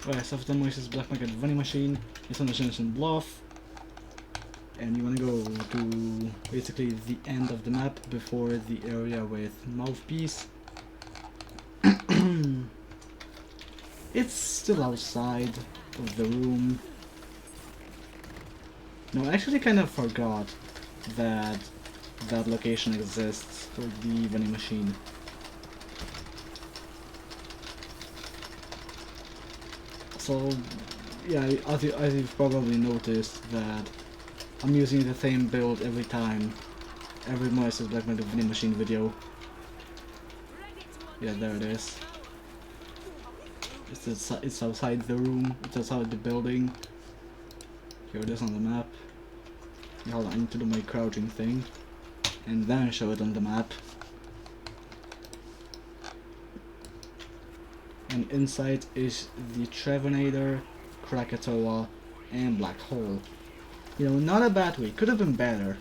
Alright, so after Maurice's black market vending machine, it's on the Jensen Bluff. And you wanna go to basically the end of the map before the area with Mouthpiece. It's still outside of the room. No, I actually kind of forgot that that location exists for the vending machine. So, yeah, as you've probably noticed that I'm using the same build every time, every Maurice's Black Market vending machine video. Yeah, there it is. It's outside the room, it's outside the building. Here it is on the map. Hold on, I need to do my crouching thing, and then show it on the map. And inside is the Trevenator, Krakatoa, and Black Hole. You know, not a bad way, could have been better.